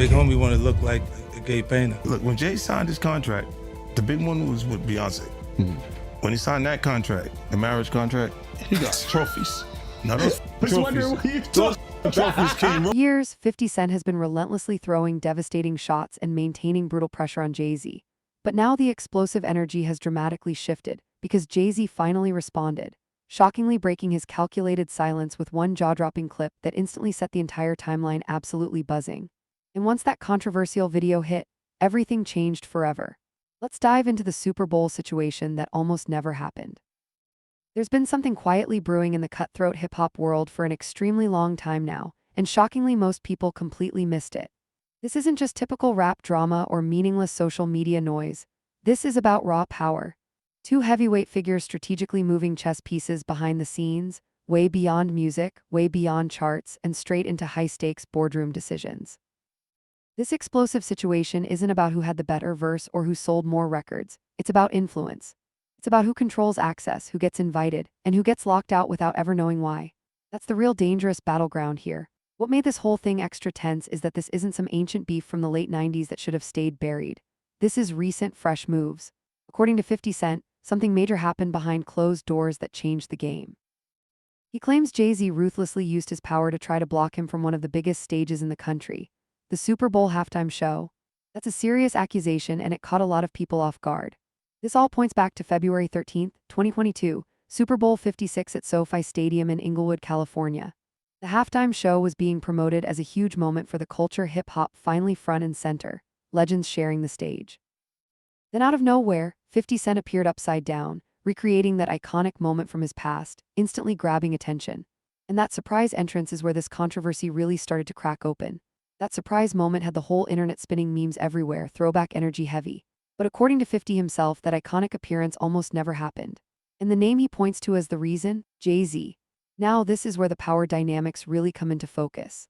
big homie wanted to look like a gay painter. Look, when Jay signed his contract, the big one was with Beyonce. When he signed that contract, the marriage contract, he got trophies. Now those trophies came. For years, 50 Cent has been relentlessly throwing devastating shots and maintaining brutal pressure on Jay-Z. But now the explosive energy has dramatically shifted because Jay-Z finally responded, shockingly breaking his calculated silence with one jaw-dropping clip that instantly set the entire timeline absolutely buzzing. And once that controversial video hit, everything changed forever. Let's dive into the Super Bowl situation that almost never happened. There's been something quietly brewing in the cutthroat hip-hop world for an extremely long time now, and shockingly most people completely missed it. This isn't just typical rap drama or meaningless social media noise. This is about raw power. Two heavyweight figures strategically moving chess pieces behind the scenes, way beyond music, way beyond charts, and straight into high-stakes boardroom decisions. This explosive situation isn't about who had the better verse or who sold more records. It's about influence. It's about who controls access, who gets invited, and who gets locked out without ever knowing why. That's the real dangerous battleground here. What made this whole thing extra tense is that this isn't some ancient beef from the late 90s that should have stayed buried. This is recent, fresh moves. According to 50 Cent, something major happened behind closed doors that changed the game. He claims Jay-Z ruthlessly used his power to try to block him from one of the biggest stages in the country, the Super Bowl halftime show. That's a serious accusation, and it caught a lot of people off guard. This all points back to February 13, 2022, Super Bowl 56 at SoFi Stadium in Inglewood, California. The halftime show was being promoted as a huge moment for the culture, hip-hop finally front and center, legends sharing the stage. Then out of nowhere, 50 Cent appeared upside down, recreating that iconic moment from his past, instantly grabbing attention. And that surprise entrance is where this controversy really started to crack open. That surprise moment had the whole internet spinning memes everywhere, throwback energy heavy. But according to 50 himself, that iconic appearance almost never happened. And the name he points to as the reason, Jay-Z. Now this is where the power dynamics really come into focus.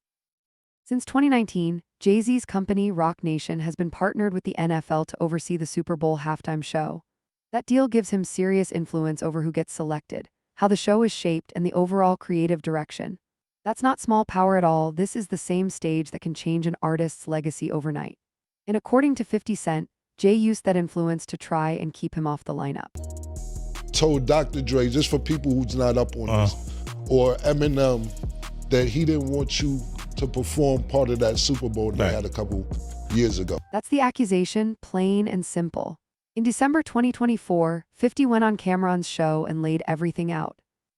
Since 2019, Jay-Z's company, Roc Nation, has been partnered with the NFL to oversee the Super Bowl halftime show. That deal gives him serious influence over who gets selected, how the show is shaped, and the overall creative direction. That's not small power at all. This is the same stage that can change an artist's legacy overnight. And according to 50 Cent, Jay used that influence to try and keep him off the lineup. Told Dr. Dre, just for people who's not up on this, or Eminem, that he didn't want you to perform part of that Super Bowl that they had a couple years ago. That's the accusation, plain and simple. In December 2024, 50 went on Cameron's show and laid everything out.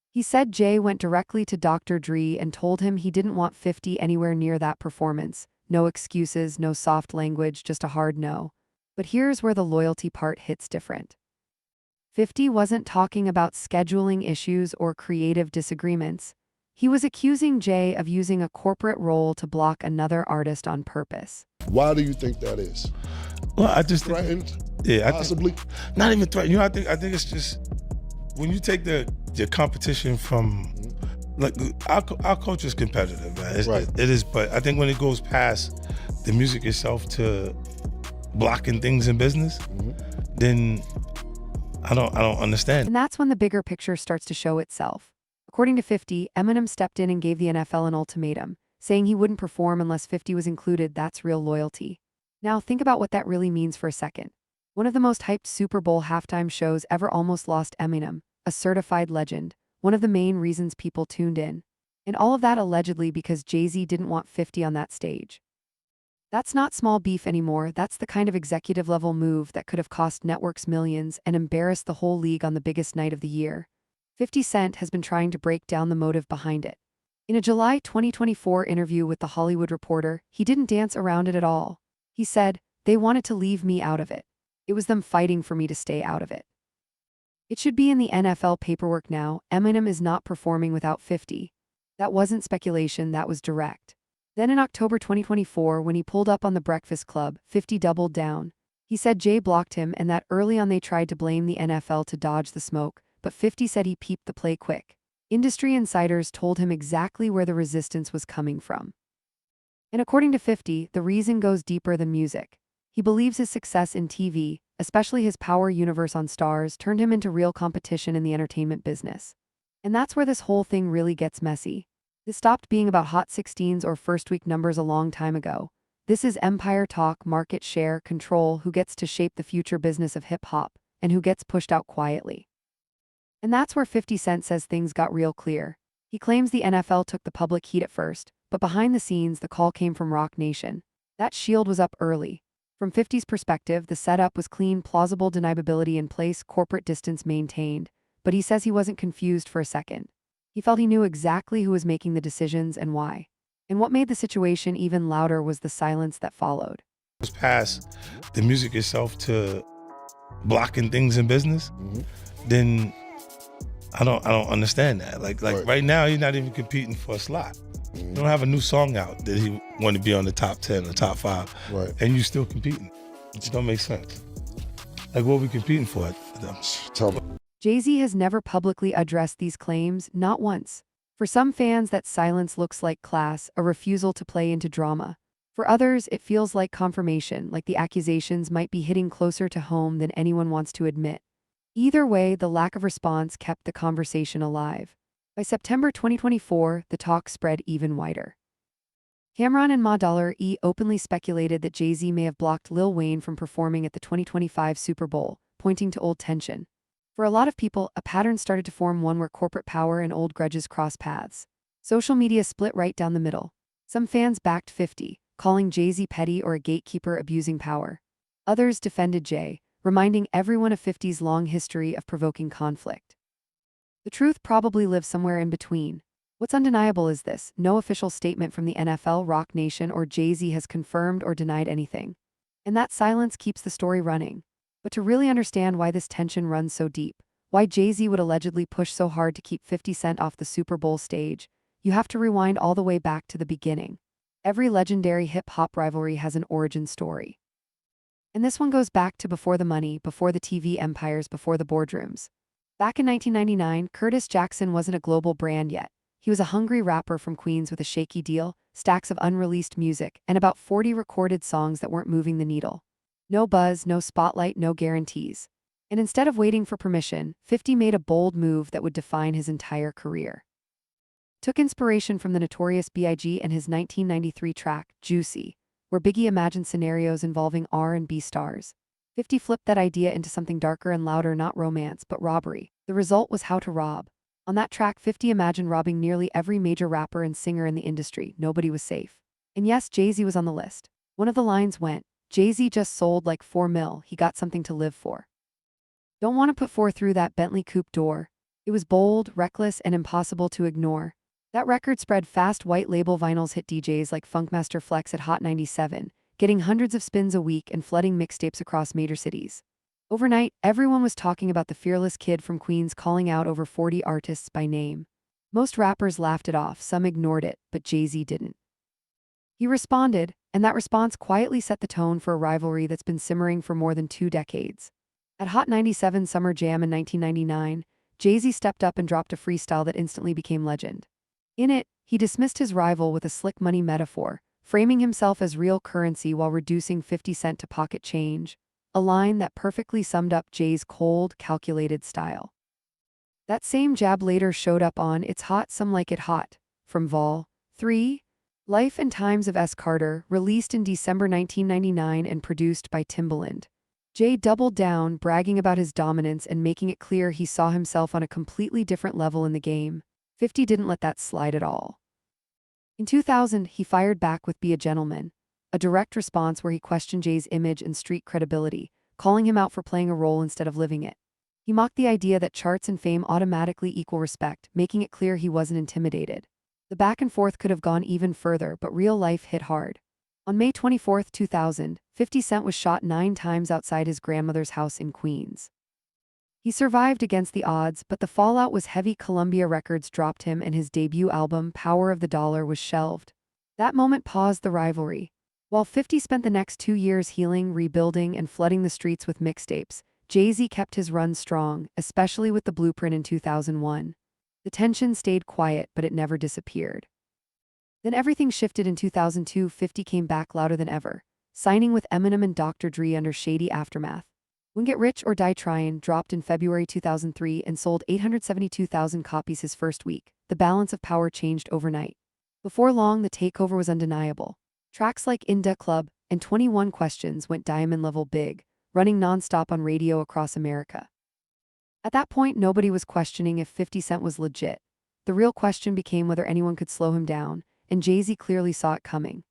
He said Jay went directly to Dr. Dre and told him he didn't want 50 anywhere near that performance. No excuses, no soft language, just a hard no. But here's where the loyalty part hits different. 50 wasn't talking about scheduling issues or creative disagreements. He was accusing Jay of using a corporate role to block another artist on purpose. Why do you think that is? Well, I just Threatened? possibly. Not even threatened. You know, I think it's just when you take the competition from, like, our culture is competitive, man. It is, but I think when it goes past the music itself to blocking things in business, then I don't understand. And that's when the bigger picture starts to show itself. According to 50, Eminem stepped in and gave the NFL an ultimatum, saying he wouldn't perform unless 50 was included. That's real loyalty. Now think about what that really means for a second. One of the most hyped Super Bowl halftime shows ever almost lost Eminem, a certified legend, one of the main reasons people tuned in. And all of that allegedly because Jay-Z didn't want 50 on that stage. That's not small beef anymore. That's the kind of executive-level move that could have cost networks millions and embarrassed the whole league on the biggest night of the year. 50 Cent has been trying to break down the motive behind it. In a July 2024 interview with The Hollywood Reporter, he didn't dance around it at all. He said, "They wanted to leave me out of it. It was them fighting for me to stay out of it." It should be in the NFL paperwork now. Eminem is not performing without 50. That wasn't speculation, that was direct. Then in October 2024, when he pulled up on The Breakfast Club, 50 doubled down. He said Jay blocked him and that early on they tried to blame the NFL to dodge the smoke, but 50 said he peeped the play quick. Industry insiders told him exactly where the resistance was coming from. And according to 50, the reason goes deeper than music. He believes his success in TV, especially his Power universe on Starz, turned him into real competition in the entertainment business. And that's where this whole thing really gets messy. This stopped being about Hot 16s or first-week numbers a long time ago. This is empire talk, market share, control, who gets to shape the future business of hip-hop, and who gets pushed out quietly. And that's where 50 Cent says things got real clear. He claims the NFL took the public heat at first, but behind the scenes the call came from Roc Nation. That shield was up early. From 50's perspective, the setup was clean, plausible deniability in place, corporate distance maintained, but he says he wasn't confused for a second. He felt he knew exactly who was making the decisions and why. And what made the situation even louder was the silence that followed. It was past the music itself to blocking things in business, then I don't understand that. Like right now, he's not even competing for a slot. You don't have a new song out that he want to be on the top 10 or top 5, and you still competing. It just don't make sense. Like, what are we competing for them? Tell me. Jay-Z has never publicly addressed these claims, not once. For some fans, that silence looks like class, a refusal to play into drama. For others, it feels like confirmation, like the accusations might be hitting closer to home than anyone wants to admit. Either way, the lack of response kept the conversation alive. By September 2024, the talk spread even wider. Cam'ron and Ma Dollar openly speculated that Jay-Z may have blocked Lil Wayne from performing at the 2025 Super Bowl, pointing to old tension. For a lot of people, a pattern started to form, one where corporate power and old grudges cross paths. Social media split right down the middle. Some fans backed 50, calling Jay-Z petty or a gatekeeper abusing power. Others defended Jay, reminding everyone of 50's long history of provoking conflict. The truth probably lives somewhere in between. What's undeniable is this: no official statement from the NFL, Roc Nation, or Jay-Z has confirmed or denied anything. And that silence keeps the story running. But to really understand why this tension runs so deep, why Jay-Z would allegedly push so hard to keep 50 Cent off the Super Bowl stage, you have to rewind all the way back to the beginning. Every legendary hip-hop rivalry has an origin story. And this one goes back to before the money, before the TV empires, before the boardrooms. Back in 1999, Curtis Jackson wasn't a global brand yet. He was a hungry rapper from Queens with a shaky deal, stacks of unreleased music, and about 40 recorded songs that weren't moving the needle. No buzz, no spotlight, no guarantees. And instead of waiting for permission, 50 made a bold move that would define his entire career. Took inspiration from the Notorious B.I.G. and his 1993 track, Juicy, where Biggie imagined scenarios involving R&B stars. 50 flipped that idea into something darker and louder, not romance, but robbery. The result was How to Rob. On that track, 50 imagined robbing nearly every major rapper and singer in the industry. Nobody was safe. And yes, Jay-Z was on the list. One of the lines went, "Jay-Z just sold like 4 mil, he got something to live for." Don't want to put 4 through that Bentley coupe door. It was bold, reckless, and impossible to ignore. That record spread fast. White label vinyls hit DJs like Funkmaster Flex at Hot 97, getting hundreds of spins a week and flooding mixtapes across major cities. Overnight, everyone was talking about the fearless kid from Queens calling out over 40 artists by name. Most rappers laughed it off, some ignored it, but Jay-Z didn't. He responded, and that response quietly set the tone for a rivalry that's been simmering for more than 2 decades. At Hot 97 Summer Jam in 1999, Jay-Z stepped up and dropped a freestyle that instantly became legend. In it, he dismissed his rival with a slick money metaphor, framing himself as real currency while reducing 50 Cent to pocket change, a line that perfectly summed up Jay's cold, calculated style. That same jab later showed up on It's Hot, Some Like It Hot, from Vol. 3, Life and Times of S. Carter, released in December 1999 and produced by Timbaland. Jay doubled down, bragging about his dominance and making it clear he saw himself on a completely different level in the game. 50 didn't let that slide at all. In 2000, he fired back with Be a Gentleman, a direct response where he questioned Jay's image and street credibility, calling him out for playing a role instead of living it. He mocked the idea that charts and fame automatically equal respect, making it clear he wasn't intimidated. The back and forth could have gone even further, but real life hit hard. On May 24, 2000, 50 Cent was shot 9 times outside his grandmother's house in Queens. He survived against the odds, but the fallout was heavy. Columbia Records dropped him and his debut album, Power of the Dollar, was shelved. That moment paused the rivalry. While 50 spent the next 2 years healing, rebuilding, and flooding the streets with mixtapes, Jay-Z kept his run strong, especially with The Blueprint in 2001. The tension stayed quiet, but it never disappeared. Then everything shifted in 2002. 50 came back louder than ever, signing with Eminem and Dr. Dre under Shady Aftermath. When Get Rich or Die Tryin' dropped in February 2003 and sold 872,000 copies his first week, the balance of power changed overnight. Before long, the takeover was undeniable. Tracks like Inda Club and 21 Questions went diamond-level big, running nonstop on radio across America. At that point, nobody was questioning if 50 Cent was legit. The real question became whether anyone could slow him down, and Jay-Z clearly saw it coming.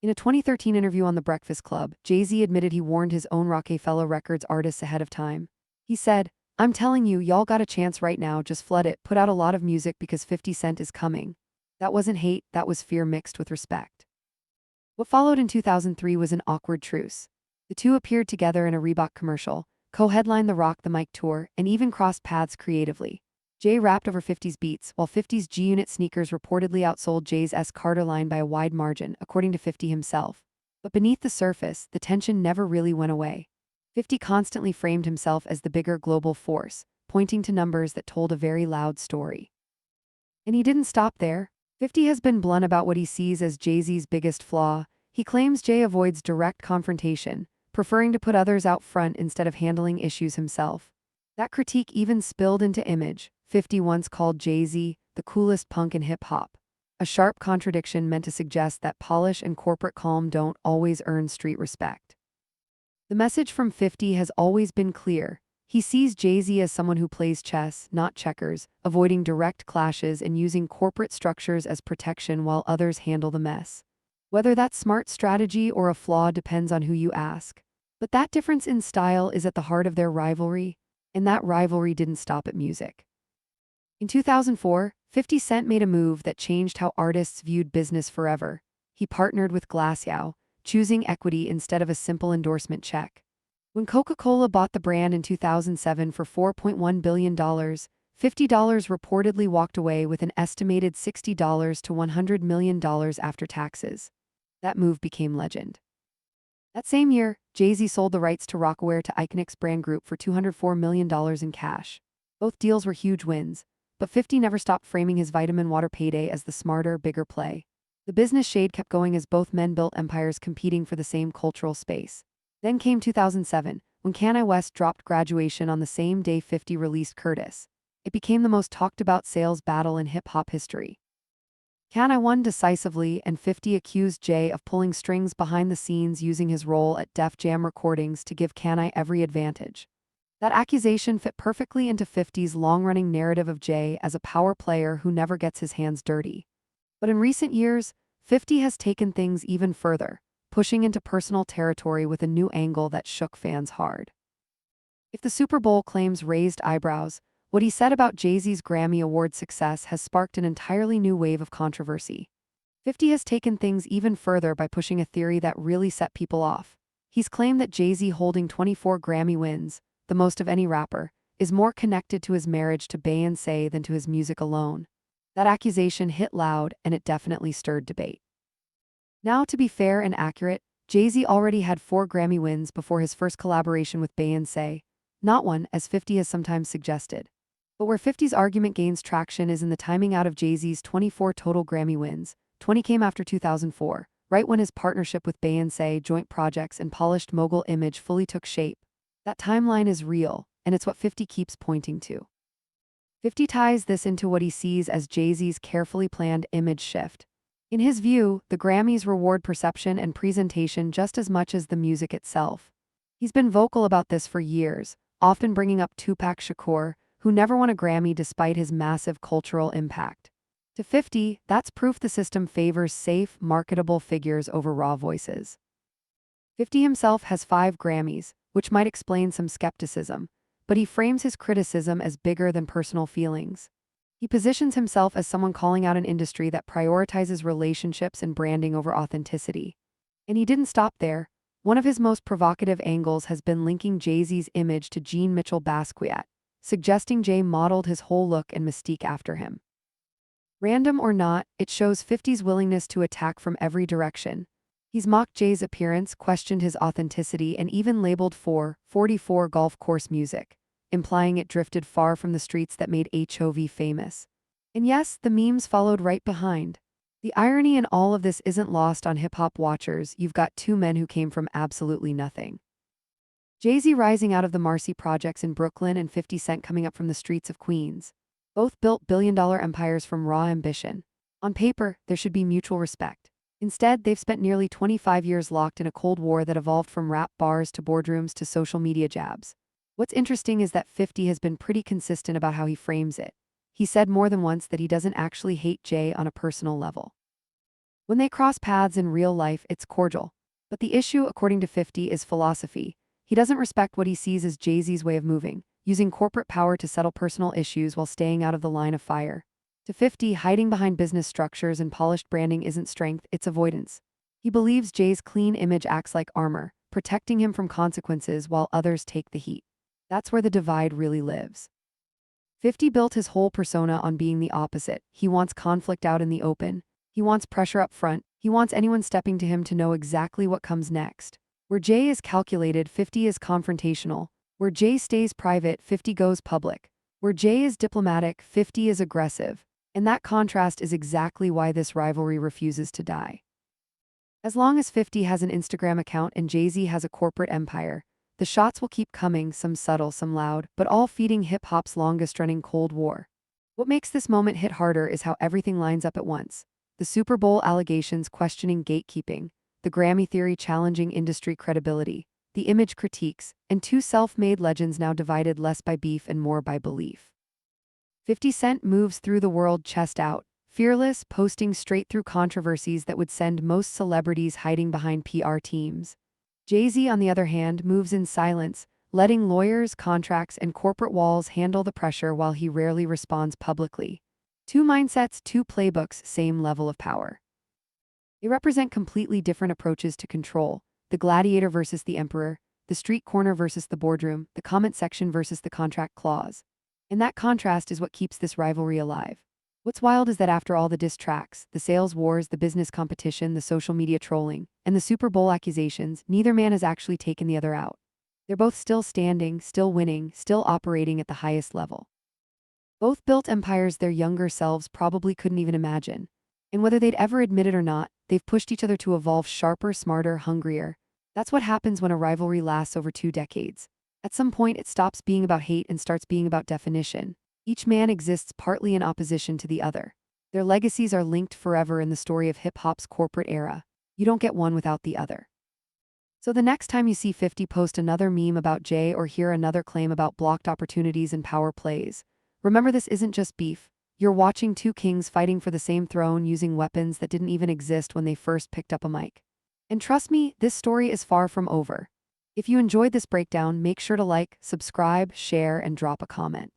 In a 2013 interview on The Breakfast Club, Jay-Z admitted he warned his own Rockefeller Records artists ahead of time. He said, "I'm telling you, y'all got a chance right now, just flood it, put out a lot of music because 50 Cent is coming." That wasn't hate, that was fear mixed with respect. What followed in 2003 was an awkward truce. The two appeared together in a Reebok commercial, co-headlined the Rock the Mic tour, and even crossed paths creatively. Jay rapped over 50's beats, while 50's G-Unit sneakers reportedly outsold Jay's S. Carter line by a wide margin, according to 50 himself. But beneath the surface, the tension never really went away. 50 constantly framed himself as the bigger global force, pointing to numbers that told a very loud story. And he didn't stop there. 50 has been blunt about what he sees as Jay-Z's biggest flaw. He claims Jay avoids direct confrontation, preferring to put others out front instead of handling issues himself. That critique even spilled into image. 50 once called Jay-Z the coolest punk in hip-hop, a sharp contradiction meant to suggest that polish and corporate calm don't always earn street respect. The message from 50 has always been clear. He sees Jay-Z as someone who plays chess, not checkers, avoiding direct clashes and using corporate structures as protection while others handle the mess. Whether that's smart strategy or a flaw depends on who you ask. But that difference in style is at the heart of their rivalry, and that rivalry didn't stop at music. In 2004, 50 Cent made a move that changed how artists viewed business forever. He partnered with Glasgow, choosing equity instead of a simple endorsement check. When Coca-Cola bought the brand in 2007 for $4.1 billion, $50 reportedly walked away with an estimated $60 to $100 million after taxes. That move became legend. That same year, Jay-Z sold the rights to Rocawear to Iconix Brand Group for $204 million in cash. Both deals were huge wins, but 50 never stopped framing his vitamin water payday as the smarter, bigger play. The business shade kept going as both men built empires competing for the same cultural space. Then came 2007, when Kanye West dropped Graduation on the same day 50 released Curtis. It became the most talked-about sales battle in hip-hop history. Kanye won decisively, and 50 accused Jay of pulling strings behind the scenes using his role at Def Jam Recordings to give Kanye every advantage. That accusation fit perfectly into 50's long-running narrative of Jay as a power player who never gets his hands dirty. But in recent years, 50 has taken things even further, pushing into personal territory with a new angle that shook fans hard. If the Super Bowl claims raised eyebrows, what he said about Jay-Z's Grammy Award success has sparked an entirely new wave of controversy. 50 has taken things even further by pushing a theory that really set people off. He's claimed that Jay-Z holding 24 Grammy wins, the most of any rapper, is more connected to his marriage to Beyoncé than to his music alone. That accusation hit loud, and it definitely stirred debate. Now, to be fair and accurate, Jay-Z already had 4 Grammy wins before his first collaboration with Beyoncé, not one, as 50 has sometimes suggested. But where 50's argument gains traction is in the timing out of Jay-Z's 24 total Grammy wins. 20 came after 2004, right when his partnership with Beyoncé, joint projects, and polished mogul image fully took shape. That timeline is real, and it's what 50 keeps pointing to. 50 ties this into what he sees as Jay-Z's carefully planned image shift. In his view, the Grammys reward perception and presentation just as much as the music itself. He's been vocal about this for years, often bringing up Tupac Shakur, who never won a Grammy despite his massive cultural impact. To 50, that's proof the system favors safe, marketable figures over raw voices. 50 himself has 5 Grammys, which might explain some skepticism, but he frames his criticism as bigger than personal feelings. He positions himself as someone calling out an industry that prioritizes relationships and branding over authenticity. And he didn't stop there. One of his most provocative angles has been linking Jay-Z's image to Jean Mitchell Basquiat, suggesting Jay modeled his whole look and mystique after him. Random or not, it shows 50's willingness to attack from every direction. He's mocked Jay's appearance, questioned his authenticity, and even labeled 44 golf course music, implying it drifted far from the streets that made HOV famous. And yes, the memes followed right behind. The irony in all of this isn't lost on hip-hop watchers. You've got 2 men who came from absolutely nothing. Jay-Z rising out of the Marcy Projects in Brooklyn and 50 Cent coming up from the streets of Queens. Both built billion-dollar empires from raw ambition. On paper, there should be mutual respect. Instead, they've spent nearly 25 years locked in a Cold War that evolved from rap bars to boardrooms to social media jabs. What's interesting is that 50 has been pretty consistent about how he frames it. He said more than once that he doesn't actually hate Jay on a personal level. When they cross paths in real life, it's cordial. But the issue, according to 50, is philosophy. He doesn't respect what he sees as Jay-Z's way of moving, using corporate power to settle personal issues while staying out of the line of fire. To 50, hiding behind business structures and polished branding isn't strength, it's avoidance. He believes Jay's clean image acts like armor, protecting him from consequences while others take the heat. That's where the divide really lives. 50 built his whole persona on being the opposite. He wants conflict out in the open. He wants pressure up front. He wants anyone stepping to him to know exactly what comes next. Where Jay is calculated, 50 is confrontational. Where Jay stays private, 50 goes public. Where Jay is diplomatic, 50 is aggressive. And that contrast is exactly why this rivalry refuses to die. As long as 50 has an Instagram account and Jay-Z has a corporate empire, the shots will keep coming, some subtle, some loud, but all feeding hip-hop's longest-running Cold War. What makes this moment hit harder is how everything lines up at once. The Super Bowl allegations questioning gatekeeping, the Grammy theory challenging industry credibility, the image critiques, and two self-made legends now divided less by beef and more by belief. 50 Cent moves through the world chest out, fearless, posting straight through controversies that would send most celebrities hiding behind PR teams. Jay-Z, on the other hand, moves in silence, letting lawyers, contracts, and corporate walls handle the pressure while he rarely responds publicly. Two mindsets, two playbooks, same level of power. They represent completely different approaches to control: the gladiator versus the emperor, the street corner versus the boardroom, the comment section versus the contract clause. And that contrast is what keeps this rivalry alive. What's wild is that after all the diss tracks, the sales wars, the business competition, the social media trolling, and the Super Bowl accusations, neither man has actually taken the other out. They're both still standing, still winning, still operating at the highest level. Both built empires their younger selves probably couldn't even imagine. And whether they'd ever admit it or not, they've pushed each other to evolve sharper, smarter, hungrier. That's what happens when a rivalry lasts over 2 decades. At some point, it stops being about hate and starts being about definition. Each man exists partly in opposition to the other. Their legacies are linked forever in the story of hip-hop's corporate era. You don't get one without the other. So the next time you see 50 post another meme about Jay or hear another claim about blocked opportunities and power plays, remember, this isn't just beef. You're watching two kings fighting for the same throne using weapons that didn't even exist when they first picked up a mic. And trust me, this story is far from over. If you enjoyed this breakdown, make sure to like, subscribe, share, and drop a comment.